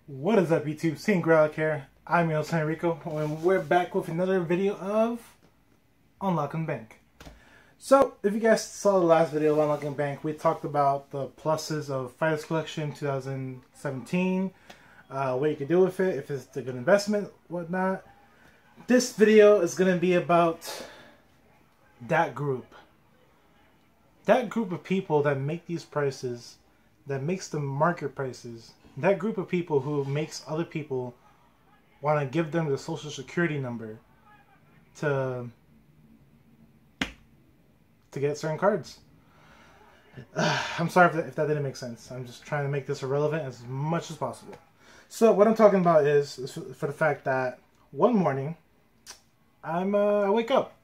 What is up, YouTube? Seeing Growlic here. I'm your host, Enrico, and we're back with another video of Unlocking Bank. So, if you guys saw the last video of Unlocking Bank, we talked about the pluses of Fighters Collection 2017, what you can do with it, if it's a good investment, whatnot. This video is going to be about that group. That group of people that make these prices, that makes the market prices. That group of people who makes other people want to give them the social security number to get certain cards. I'm sorry if that didn't make sense. I'm just trying to make this irrelevant as much as possible. So what I'm talking about is for the fact that one morning I wake up.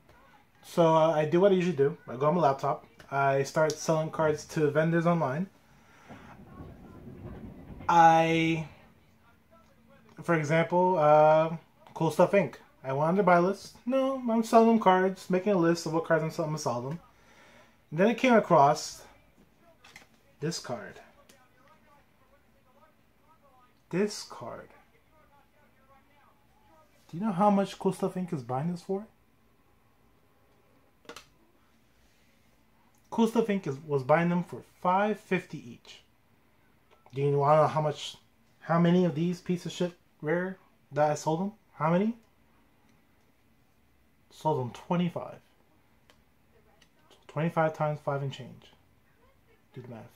So I do what I usually do. I go on my laptop. I start selling cards to vendors online. For example, Cool Stuff Inc. I wanted to buy a list. No, I'm selling them cards, making a list of what cards I'm selling to sell them. And then I came across this card. This card. Do you know how much Cool Stuff Inc. is buying this for? Cool Stuff Inc. was buying them for $5.50 each. Do you want to know how many of these pieces of shit rare that I sold them? How many? Sold them 25. So 25 times 5 and change. Do the math.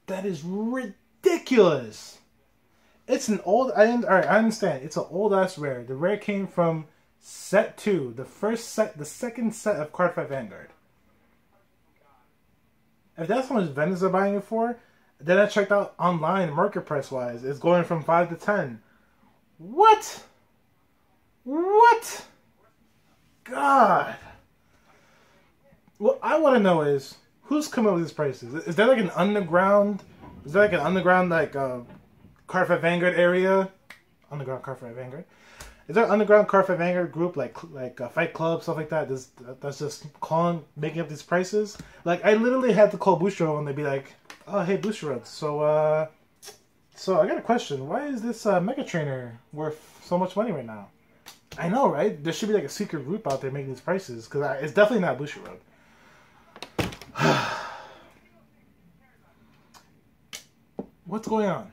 That is ridiculous. It's an old. Alright, I understand. It's an old ass rare. The rare came from set 2, the second set of Cardfight Vanguard. If that's how much vendors are buying it for, then I checked out online, market price wise, it's going from 5 to 10. What? What? God. What I want to know is who's coming up with these prices. Is there like an underground? Is there like an underground Cardfight Vanguard area? Underground Cardfight Vanguard. Is there an underground Cardfight Vanguard group like Fight Club, stuff like that? That's just making up these prices. Like I literally had to call Bushiroad and they'd be like, "Oh, hey Bushiroad, so I got a question. Why is this Mega Trainer worth so much money right now?" I know, right? There should be like a secret group out there making these prices because it's definitely not Bushiroad. What's going on?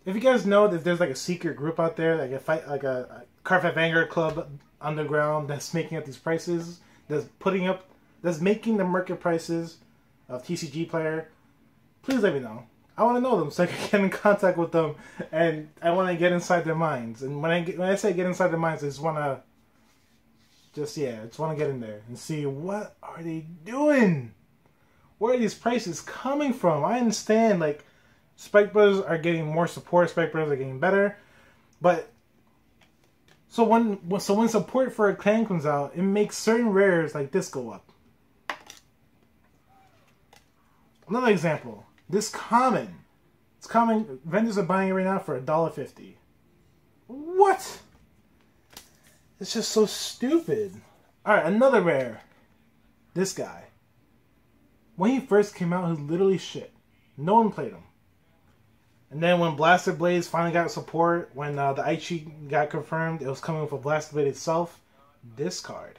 If you guys know that there's like a secret group out there, like a Cardfight Vanguard Club underground that's making up these prices, that's making the market prices of TCG player, please let me know. I want to know them so I can get in contact with them, and I want to get inside their minds. And when I say get inside their minds, I just want to get in there and see what are they doing. Where are these prices coming from? I understand like Spike Brothers are getting more support. Spike Brothers are getting better, but so when support for a clan comes out, it makes certain rares like this go up. Another example: this common. It's common. Vendors are buying it right now for $1.50. What? It's just so stupid. All right, another rare. This guy. When he first came out, he was literally shit. No one played him. And then when Blaster Blades finally got support, when the Aichi got confirmed, it was coming with a Blaster Blade itself. This card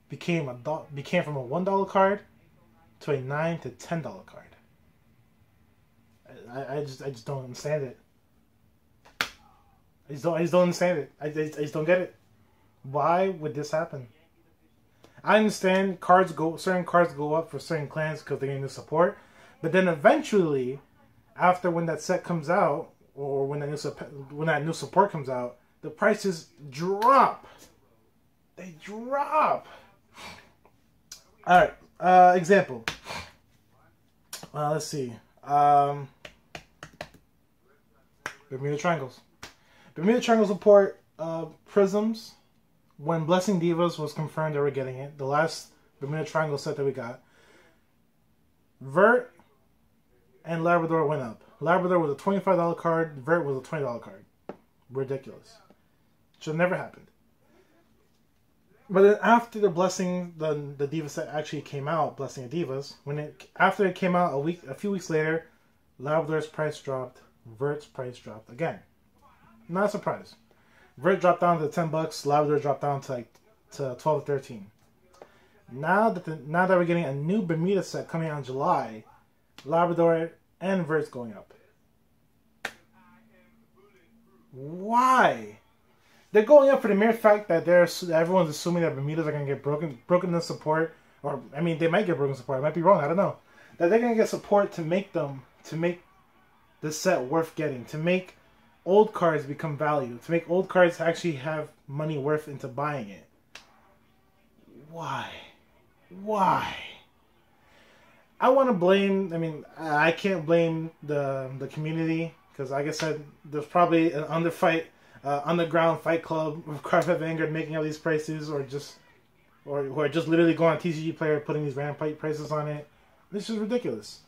became from a $1 card to a $9 to $10 card. I just don't understand it. I just don't understand it. I just don't get it. Why would this happen? I understand certain cards go up for certain clans because they're getting the support. But then eventually, when that set comes out, or when that new support comes out, the prices drop. They drop. All right. Example. Let's see. Bermuda Triangles. Bermuda Triangle support Prisms. When Blessing Divas was confirmed, they were getting it. The last Bermuda Triangle set that we got. Vert and Labrador went up. Labrador was a $25 card. Vert was a $20 card. Ridiculous. Should have never happened. But then after the Blessing, the Diva set actually came out, Blessing of Divas, after it came out a few weeks later, Labrador's price dropped, Vert's price dropped again. Not a surprise. Vert dropped down to $10, Labrador dropped down to 12 or 13. Now that we're getting a new Bermuda set coming out in July, Labrador and Vert's going up. Why? They're going up for the mere fact that everyone's assuming that Bermudas are going to get broken in support, or I mean, they might get broken support. I might be wrong. I don't know. That they're going to get support to make the set worth getting, to make old cards become value, to make old cards actually have money worth into buying it. Why? Why? I want to blame. I mean, I can't blame the community because, like I said, there's probably an underground fight club of Cardfight Vanguard making all these prices, or just literally going on TCG Player putting these random prices on it. This is ridiculous.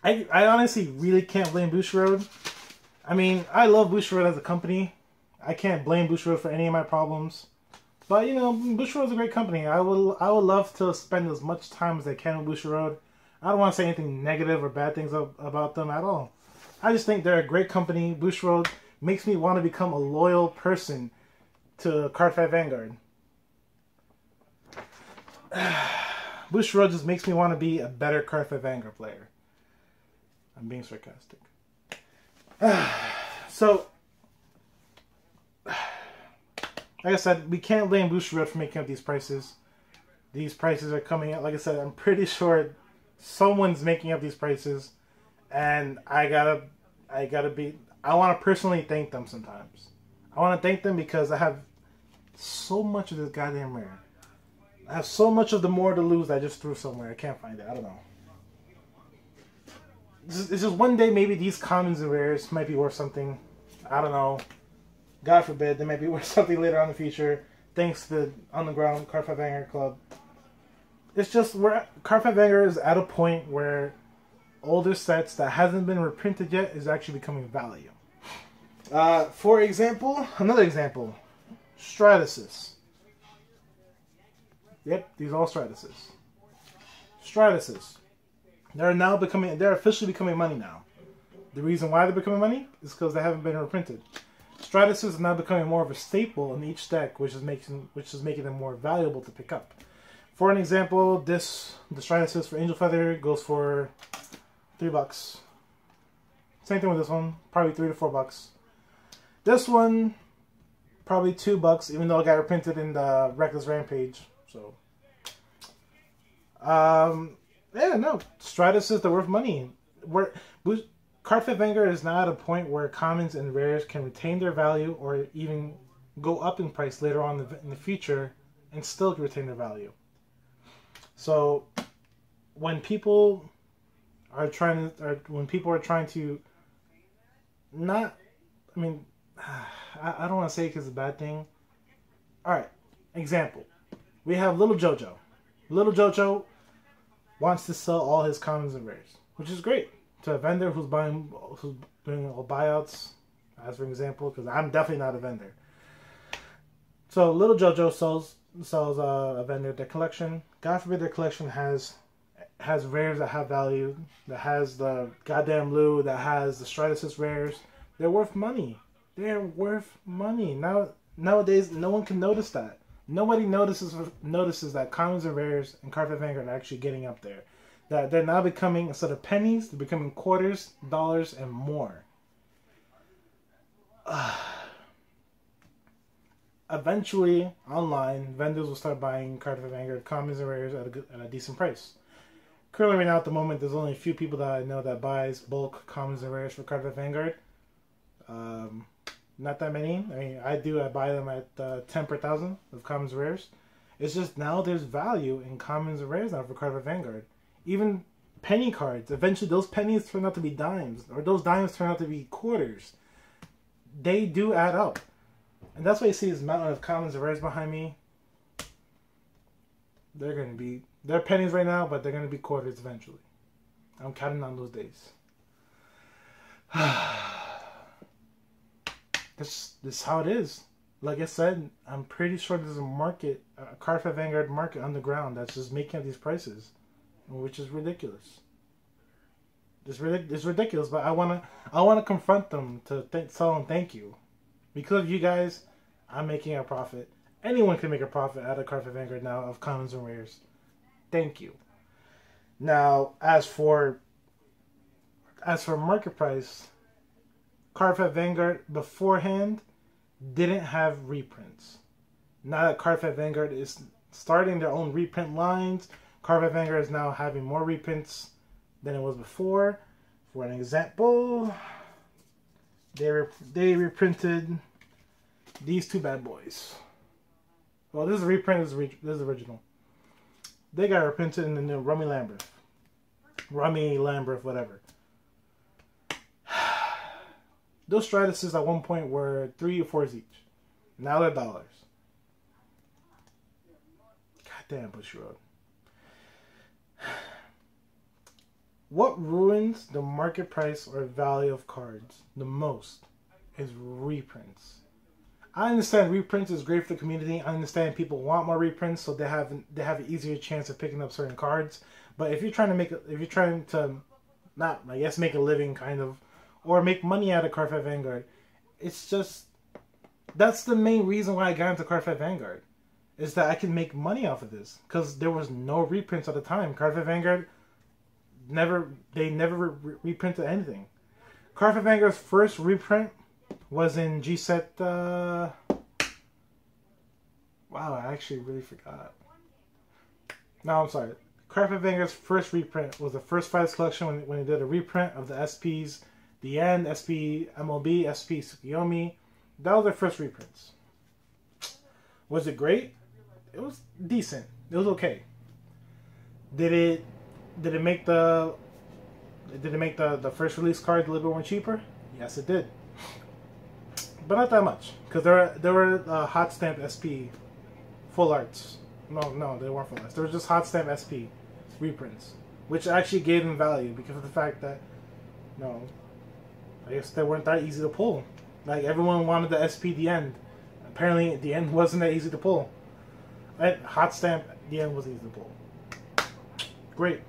I honestly really can't blame Bushiroad. I mean, I love Bushiroad as a company. I can't blame Bushiroad for any of my problems. But you know, Bushiroad's a great company. I would love to spend as much time as I can with Bushiroad. I don't want to say anything negative or bad things about them at all. I just think they're a great company. Bushiroad makes me want to become a loyal person to Cardfight Vanguard. Bushiroad just makes me want to be a better Cardfight Vanguard player. I'm being sarcastic. So, like I said, we can't blame Bushiroad for making up these prices. These prices are coming out. Like I said, I'm pretty sure someone's making up these prices, and I want to personally thank them sometimes. I want to thank them because I have so much of this goddamn rare. I have so much of the more to lose that I just threw somewhere. I can't find it. I don't know. It's just one day maybe these commons and rares might be worth something. I don't know. God forbid, they might be worth something later on in the future. Thanks to the underground Cardfight Vanguard Club. It's just Cardfight Vanguard is at a point where older sets that hasn't been reprinted yet is actually becoming value. For example, another example, Stratuses. Yep, these are all Stratuses. Stratuses. They're officially becoming money now. The reason why they're becoming money is because they haven't been reprinted. Stratuses is now becoming more of a staple in each deck, which is making them more valuable to pick up. For an example, the Stratuses for Angel Feather goes for $3. Same thing with this one, probably $3 to $4. This one, probably $2, even though it got reprinted in the Reckless Rampage. So, yeah, no, Stratuses, they're worth money. Cardfight Vanguard is now at a point where commons and rares can retain their value or even go up in price later on in the future and still retain their value. So when people are trying to not, I mean, I don't want to say it because it's a bad thing. All right, example. We have Little Jojo. Little Jojo wants to sell all his commons and rares, which is great. To a vendor who's doing all buyouts, as for example, because I'm definitely not a vendor. So Little Jojo sells a vendor their collection. God forbid their collection has rares that have value, that has the goddamn Lou, that has the Stratuses rares. They're worth money. They're worth money. Nowadays, no one can notice that. Nobody notices that commons and rares and Cardfight Vanguard are actually getting up there. That they're now becoming, instead of pennies, they're becoming quarters, dollars, and more. Eventually, online, vendors will start buying Cardfight Vanguard commons and rares at a decent price. Currently, right now, at the moment, there's only a few people that I know that buys bulk commons and rares for Cardfight Vanguard. Not that many. I mean, I buy them at 10 per thousand of commons and rares. It's just now there's value in commons and rares now for Cardfight Vanguard. Even penny cards, eventually those pennies turn out to be dimes, or those dimes turn out to be quarters. They do add up. And that's why you see this mountain of commons and rares behind me. They're pennies right now, but they're going to be quarters eventually. I'm counting on those days. This is how it is. Like I said, I'm pretty sure there's a market, a Cardfight Vanguard market on the ground that's just making up these prices, which is ridiculous. It's ridiculous, but I wanna confront them to tell them thank you, because of you guys, I'm making a profit. Anyone can make a profit out of Cardfight Vanguard now of commons and rares. Thank you. Now, as for market price, Cardfight Vanguard beforehand didn't have reprints. Now that Cardfight Vanguard is starting their own reprint lines, Cardfight Vanguard is now having more reprints than it was before. For an example, they reprinted these two bad boys. Well, this is a reprint. This is original. They got reprinted in the new Rummy Lambert, whatever. Those Stratuses at one point were 3 or 4s each. Now they're dollars. Goddamn, Bush Road. What ruins the market price or value of cards the most is reprints. I understand reprints is great for the community. I understand people want more reprints, so they have an easier chance of picking up certain cards. But if you're trying to not, I guess, make a living kind of, or make money out of Cardfight Vanguard, it's just, that's the main reason why I got into Cardfight Vanguard, is that I can make money off of this, because there was no reprints at the time. Cardfight Vanguard never reprinted anything. Cardfight Vanguard's first reprint was in G-Set, wow, I actually really forgot. No, I'm sorry. Cardfight Vanguard's first reprint was the first Fighters Collection when they did a reprint of the SPs, the End, SP MLB, SP Tsukiyomi. That was their first reprints. Was it great? It was decent. It was okay. Did it make the first release cards a little bit more cheaper? Yes, it did. But not that much, because there were hot stamp SP full arts. No, they weren't full arts. They were just hot stamp SP reprints, which actually gave them value because of the fact that, I guess they weren't that easy to pull. Like, everyone wanted the SP The End. Apparently, The End wasn't that easy to pull. Hot stamp The End was easy to pull. Great.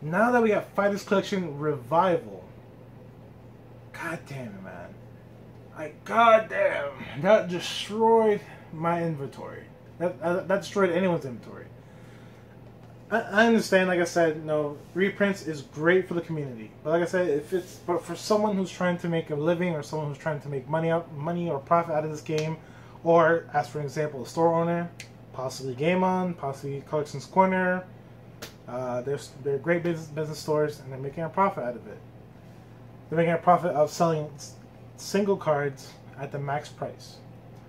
Now that we got Fighters Collection Revival, god damn it, man. God damn, that destroyed my inventory. That destroyed anyone's inventory. I understand, like I said, reprints is great for the community. But like I said, but for someone who's trying to make a living, or someone who's trying to make money or profit out of this game, or, as for example, a store owner, possibly Game On, possibly Collections Corner, they're great business stores, and they're making a profit out of it. They're making a profit of selling single cards at the max price.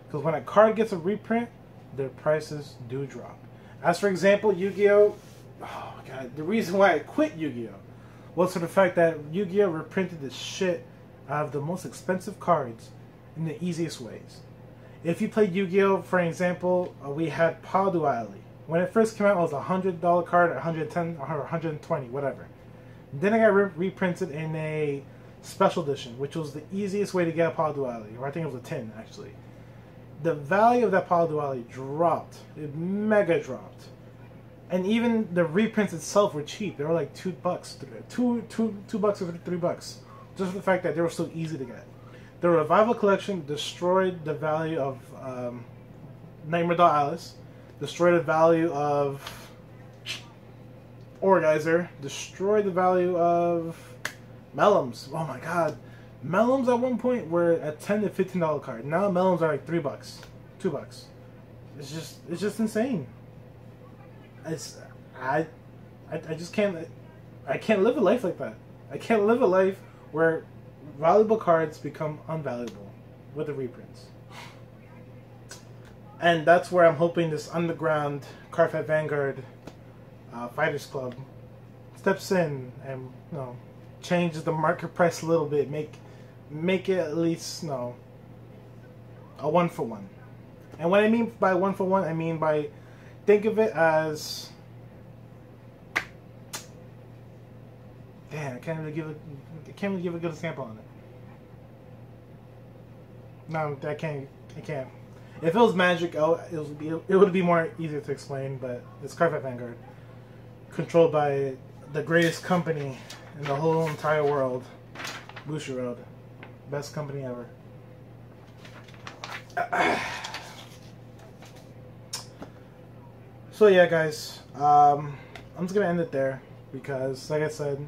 Because when a card gets a reprint, their prices do drop. As for example, Yu-Gi-Oh! Oh god, the reason why I quit Yu-Gi-Oh! Was for the fact that Yu-Gi-Oh! Reprinted the shit out of the most expensive cards in the easiest ways. If you played Yu-Gi-Oh! For example, we had Power Duality. When it first came out, it was a $100 card, or $110 or $120, whatever. Then it got reprinted in a special edition, which was the easiest way to get a Power Duality, or I think it was a 10 actually. The value of that Power Duality dropped. It mega dropped. And even the reprints itself were cheap. They were like $2, $2 or $3, just for the fact that they were so easy to get. The Revival Collection destroyed the value of Nightmare Doll Alice, destroyed the value of Orgizer, destroyed the value of Melums. Oh my god. Melums at one point were a $10 to $15 card. Now Melums are like $3, $2. It's just insane. I just can't live a life like that. I can't live a life where valuable cards become unvaluable with the reprints. And that's where I'm hoping this underground Cardfight Vanguard Fighters Club steps in and changes the market price a little bit, make it at least a 1-for-1. And what I mean by 1-for-1, I mean by, think of it as, damn, I can't really give a good example on it. No, I can't. I can't. If it was Magic, it would be more easier to explain. But it's Cardfight Vanguard, controlled by the greatest company in the whole entire world, Bushiroad, best company ever. So yeah, guys, I'm just gonna end it there because, like I said,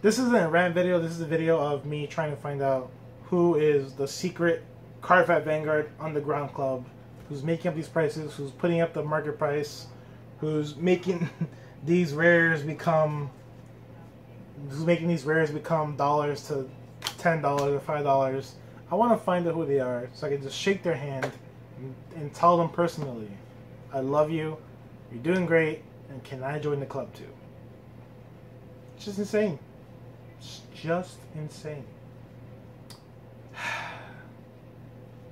this isn't a rant video. This is a video of me trying to find out who is the secret Cardfight Vanguard underground club, who's making up these prices, who's putting up the market price, who's making these rares become dollars to $10 or $5. I want to find out who they are so I can just shake their hand and tell them personally, I love you, you're doing great, and can I join the club too? It's just insane. It's just insane.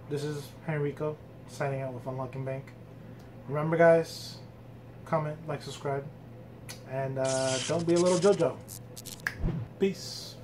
This is Henrico signing out with Unlocking Bank. Remember, guys, comment, like, subscribe, and don't be a little JoJo. Peace.